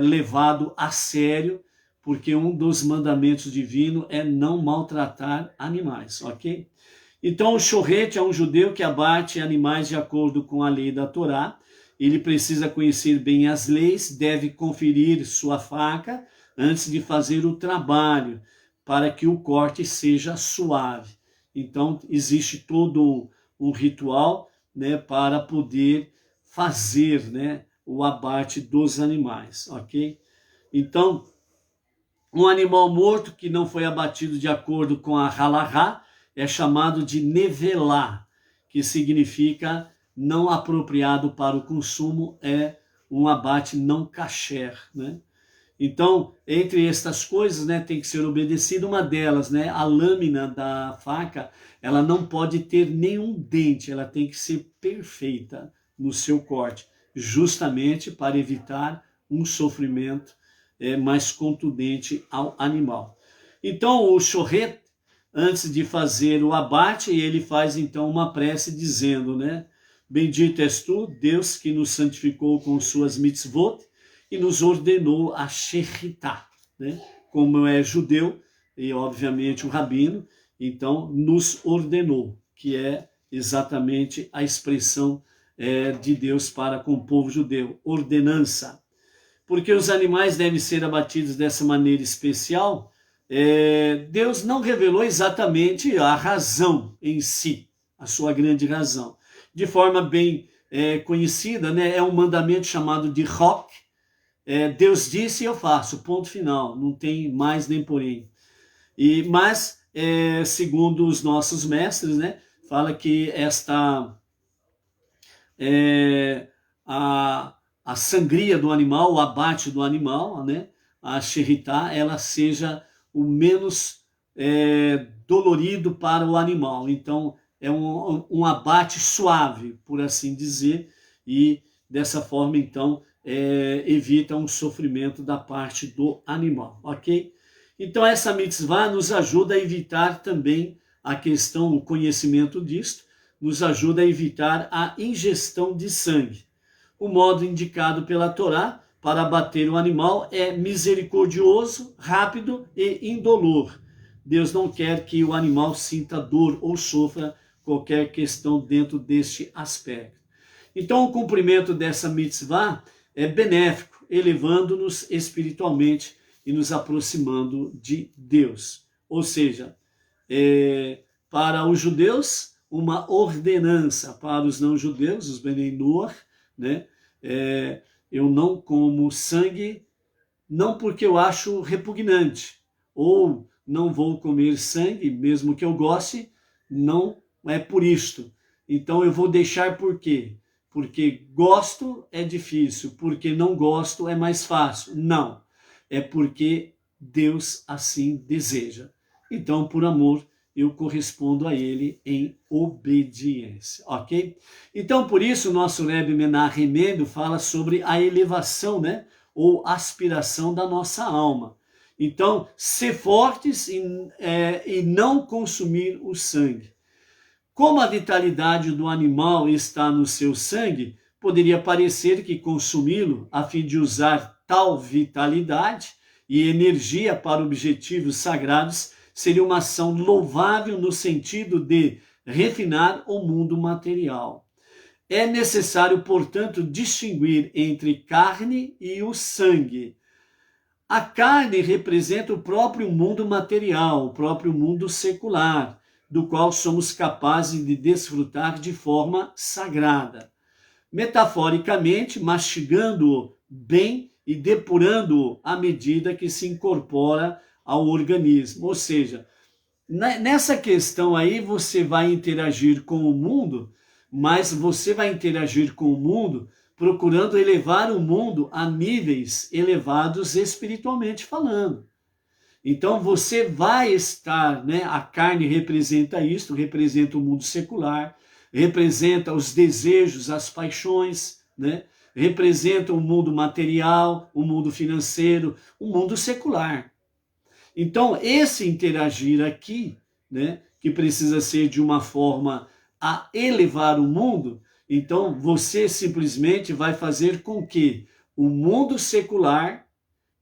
levado a sério, porque um dos mandamentos divinos é não maltratar animais, ok? Então, o shorret é um judeu que abate animais de acordo com a lei da Torá. Ele precisa conhecer bem as leis, deve conferir sua faca antes de fazer o trabalho, para que o corte seja suave. Então, existe todo um ritual, né, para poder fazer, né, o abate dos animais, ok? Então, um animal morto que não foi abatido de acordo com a halahá é chamado de nevelá, que significa não apropriado para o consumo, é um abate não kasher, né? Então, entre estas coisas, né, tem que ser obedecida uma delas, né? A lâmina da faca, ela não pode ter nenhum dente, ela tem que ser perfeita no seu corte, justamente para evitar um sofrimento mais contundente ao animal. Então, o shorret, antes de fazer o abate, ele faz então uma prece dizendo, né? Bendito és tu, Deus, que nos santificou com suas mitzvot e nos ordenou a shechitá, né? Como é judeu e obviamente o rabino, então nos ordenou, que é exatamente a expressão de Deus para com o povo judeu, ordenança. Porque os animais devem ser abatidos dessa maneira especial, Deus não revelou exatamente a razão em si, a sua grande razão. De forma bem conhecida, né, é um mandamento chamado de Hok. Deus disse e eu faço, ponto final, não tem mais nem porém. Mas, segundo os nossos mestres, né, fala que a sangria do animal, o abate do animal, né, a shechitá, ela seja o menos dolorido para o animal. Então, é um abate suave, por assim dizer, e dessa forma, então, evita um sofrimento da parte do animal, ok? Então, essa mitzvah nos ajuda a evitar também a questão, o conhecimento disto, nos ajuda a evitar a ingestão de sangue. O modo indicado pela Torá para abater o animal é misericordioso, rápido e indolor. Deus não quer que o animal sinta dor ou sofra qualquer questão dentro deste aspecto. Então, o cumprimento dessa mitzvah é benéfico, elevando-nos espiritualmente e nos aproximando de Deus. Ou seja, para os judeus, uma ordenança, para os não-judeus, os Benei Noach, né? Eu não como sangue, não porque eu acho repugnante, ou não vou comer sangue, mesmo que eu goste, não é por isto. Então eu vou deixar por quê? Porque gosto é difícil, porque não gosto é mais fácil. Não, é porque Deus assim deseja. Então, por amor, eu correspondo a ele em obediência, ok? Então, por isso, o nosso Rebbe Menahem Mendel fala sobre a elevação, né? Ou aspiração da nossa alma. Então, ser fortes e não consumir o sangue. Como a vitalidade do animal está no seu sangue, poderia parecer que consumi-lo a fim de usar tal vitalidade e energia para objetivos sagrados seria uma ação louvável no sentido de refinar o mundo material. É necessário, portanto, distinguir entre carne e o sangue. A carne representa o próprio mundo material, o próprio mundo secular, do qual somos capazes de desfrutar de forma sagrada. Metaforicamente, mastigando-o bem e depurando-o à medida que se incorpora ao organismo. Ou seja, nessa questão aí você vai interagir com o mundo, mas você vai interagir com o mundo procurando elevar o mundo a níveis elevados espiritualmente falando. Então você vai estar, né? A carne representa isso, representa o mundo secular, representa os desejos, as paixões, né? Representa o mundo material, o mundo financeiro, o mundo secular. Então esse interagir aqui, né? Que precisa ser de uma forma a elevar o mundo, então você simplesmente vai fazer com que o mundo secular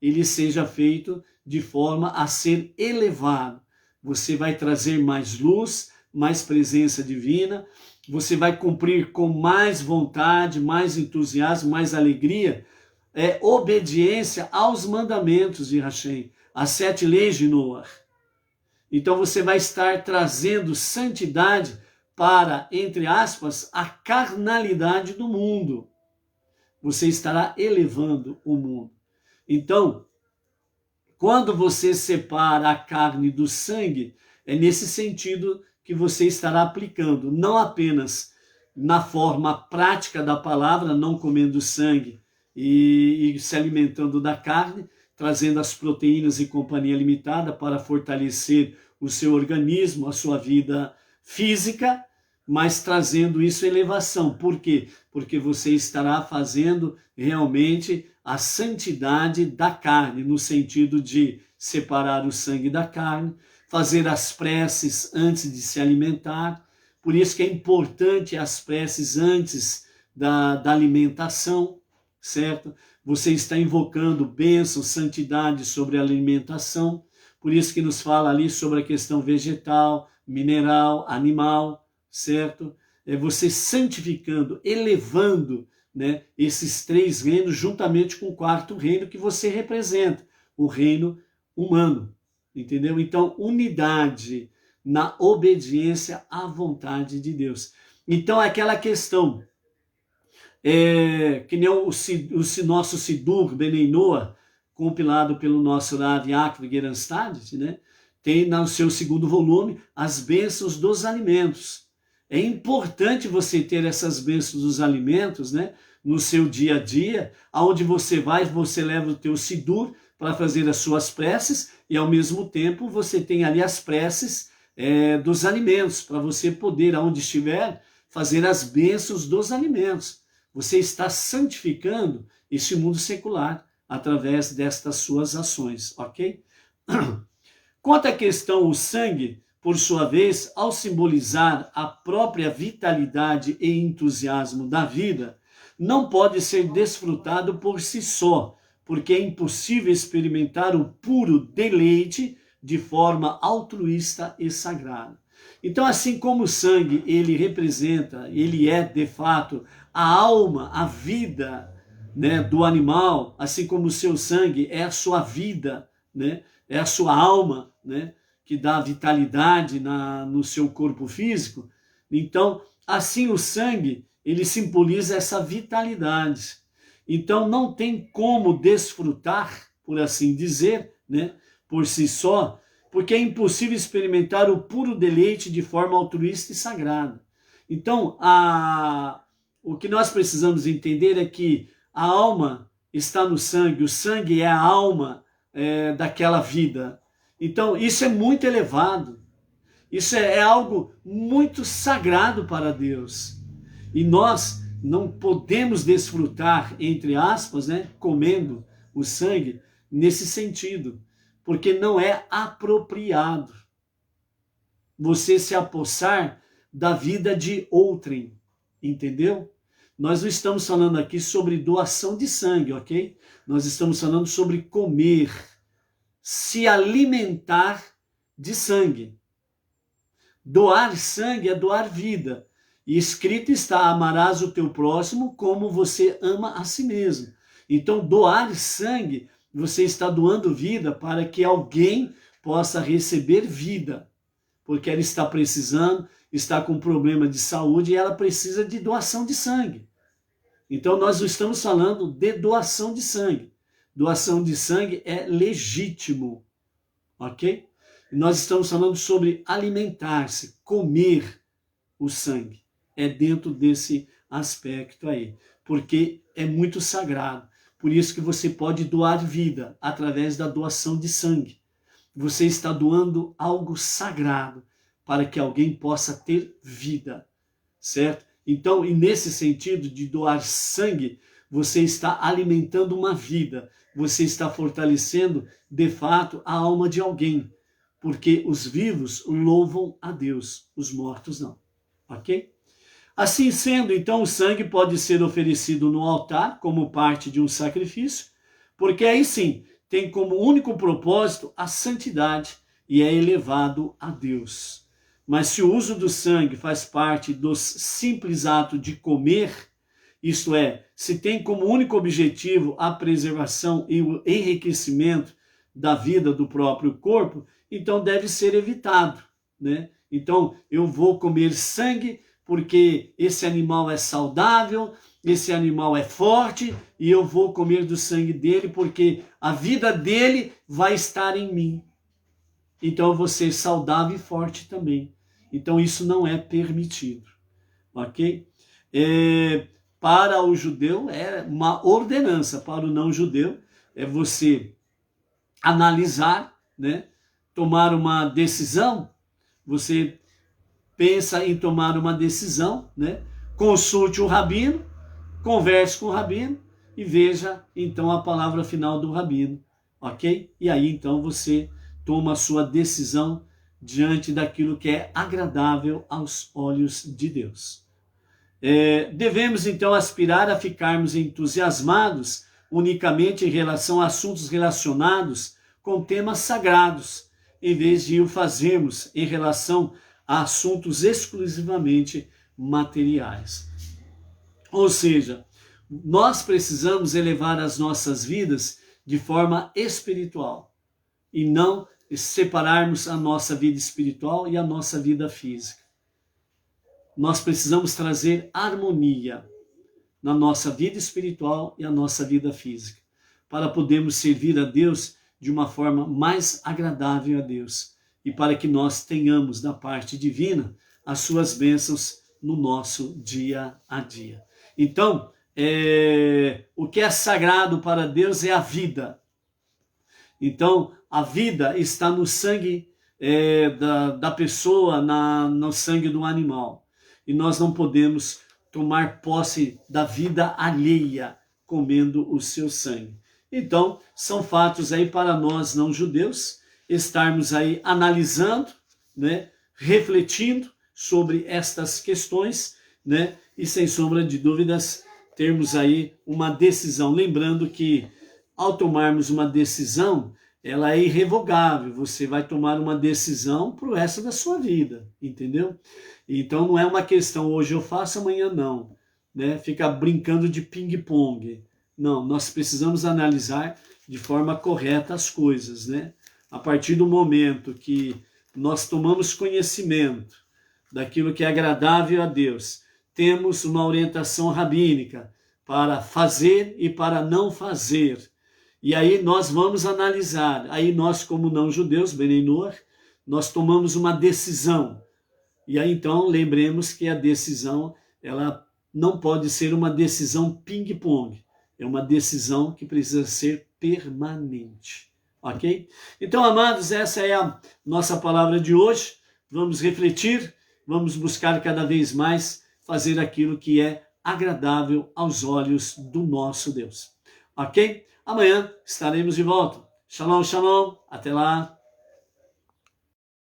ele seja feito de forma a ser elevado. Você vai trazer mais luz, mais presença divina, você vai cumprir com mais vontade, mais entusiasmo, mais alegria, obediência aos mandamentos de Hashem, as 7 leis de Noah. Então você vai estar trazendo santidade para, entre aspas, a carnalidade do mundo. Você estará elevando o mundo. Então, quando você separa a carne do sangue, é nesse sentido que você estará aplicando, não apenas na forma prática da palavra, não comendo sangue e se alimentando da carne, trazendo as proteínas e companhia limitada para fortalecer o seu organismo, a sua vida física, mas trazendo isso elevação. Por quê? Porque você estará fazendo realmente a santidade da carne, no sentido de separar o sangue da carne, fazer as preces antes de se alimentar. Por isso que é importante as preces antes da alimentação, certo? Você está invocando bênção, santidade sobre a alimentação. Por isso que nos fala ali sobre a questão vegetal, mineral, animal, certo? É você santificando, elevando, né, esses 3 reinos juntamente com o 4º reino que você representa, o reino humano, entendeu? Então, unidade na obediência à vontade de Deus. Então, aquela questão, que nem o nosso Sidur Benei Noah, compilado pelo nosso Rav Yaakov Geranstad, né, tem no seu 2º volume as bênçãos dos alimentos. É importante você ter essas bênçãos dos alimentos, né, no seu dia a dia, aonde você vai, você leva o teu Sidur para fazer as suas preces e ao mesmo tempo você tem ali as preces dos alimentos, para você poder, aonde estiver, fazer as bênçãos dos alimentos. Você está santificando este mundo secular através destas suas ações, ok? Quanto à questão, o sangue, por sua vez, ao simbolizar a própria vitalidade e entusiasmo da vida, não pode ser desfrutado por si só, porque é impossível experimentar o puro deleite de forma altruísta e sagrada. Então, assim como o sangue, ele representa, ele é de fato a alma, a vida, né, do animal, assim como o seu sangue é a sua vida, né, é a sua alma, né, que dá vitalidade no seu corpo físico. Então, assim o sangue, ele simboliza essa vitalidade. Então, não tem como desfrutar, por assim dizer, né, por si só, porque é impossível experimentar o puro deleite de forma altruísta e sagrada. Então, o que nós precisamos entender é que a alma está no sangue, o sangue é a alma daquela vida. Então, isso é muito elevado. Isso é algo muito sagrado para Deus. E nós não podemos desfrutar, entre aspas, né, comendo o sangue nesse sentido, porque não é apropriado você se apossar da vida de outrem, entendeu? Nós não estamos falando aqui sobre doação de sangue, ok? Nós estamos falando sobre comer, se alimentar de sangue. Doar sangue é doar vida. E escrito está: amarás o teu próximo como você ama a si mesmo. Então, doar sangue, você está doando vida para que alguém possa receber vida. Porque ela está precisando, está com problema de saúde e ela precisa de doação de sangue. Então, nós estamos falando de doação de sangue. Doação de sangue é legítimo, ok? E nós estamos falando sobre alimentar-se, comer o sangue. É dentro desse aspecto aí, porque é muito sagrado. Por isso que você pode doar vida através da doação de sangue. Você está doando algo sagrado para que alguém possa ter vida, certo? Então, e nesse sentido de doar sangue, você está alimentando uma vida, você está fortalecendo, de fato, a alma de alguém, porque os vivos louvam a Deus, os mortos não, ok? Assim sendo, então, o sangue pode ser oferecido no altar como parte de um sacrifício, porque aí sim, tem como único propósito a santidade e é elevado a Deus. Mas se o uso do sangue faz parte do simples ato de comer, isto é, se tem como único objetivo a preservação e o enriquecimento da vida do próprio corpo, então deve ser evitado, né? Então, eu vou comer sangue porque esse animal é saudável, esse animal é forte, e eu vou comer do sangue dele porque a vida dele vai estar em mim. Então, eu vou ser saudável e forte também. Então, isso não é permitido, ok? Para o judeu é uma ordenança, para o não judeu é você analisar, né? Tomar uma decisão, você pensa em tomar uma decisão, né? Consulte o rabino, converse com o rabino e veja então a palavra final do rabino, ok? E aí então você toma a sua decisão diante daquilo que é agradável aos olhos de Deus. Devemos então aspirar a ficarmos entusiasmados unicamente em relação a assuntos relacionados com temas sagrados, em vez de o fazermos em relação a assuntos exclusivamente materiais. Ou seja, nós precisamos elevar as nossas vidas de forma espiritual e não separarmos a nossa vida espiritual e a nossa vida física. Nós precisamos trazer harmonia na nossa vida espiritual e a nossa vida física, para podermos servir a Deus de uma forma mais agradável a Deus e para que nós tenhamos da parte divina as suas bênçãos no nosso dia a dia. Então, o que é sagrado para Deus é a vida. Então, a vida está no sangue da pessoa, no sangue do animal. E nós não podemos tomar posse da vida alheia comendo o seu sangue. Então, são fatos aí para nós não judeus estarmos aí analisando, né, refletindo sobre estas questões, né, e sem sombra de dúvidas termos aí uma decisão. Lembrando que ao tomarmos uma decisão, ela é irrevogável, você vai tomar uma decisão para o resto da sua vida, entendeu? Então não é uma questão, hoje eu faço, amanhã não, né? Fica brincando de ping-pong. Não, nós precisamos analisar de forma correta as coisas, né? A partir do momento que nós tomamos conhecimento daquilo que é agradável a Deus, temos uma orientação rabínica para fazer e para não fazer. E aí nós vamos analisar. Aí nós, como não judeus, Benei Noach, nós tomamos uma decisão. E aí então lembremos que a decisão, ela não pode ser uma decisão ping-pong. É uma decisão que precisa ser permanente. Ok? Então, amados, essa é a nossa palavra de hoje. Vamos refletir, vamos buscar cada vez mais fazer aquilo que é agradável aos olhos do nosso Deus. Ok? Amanhã estaremos de volta. Shalom, shalom. Até lá.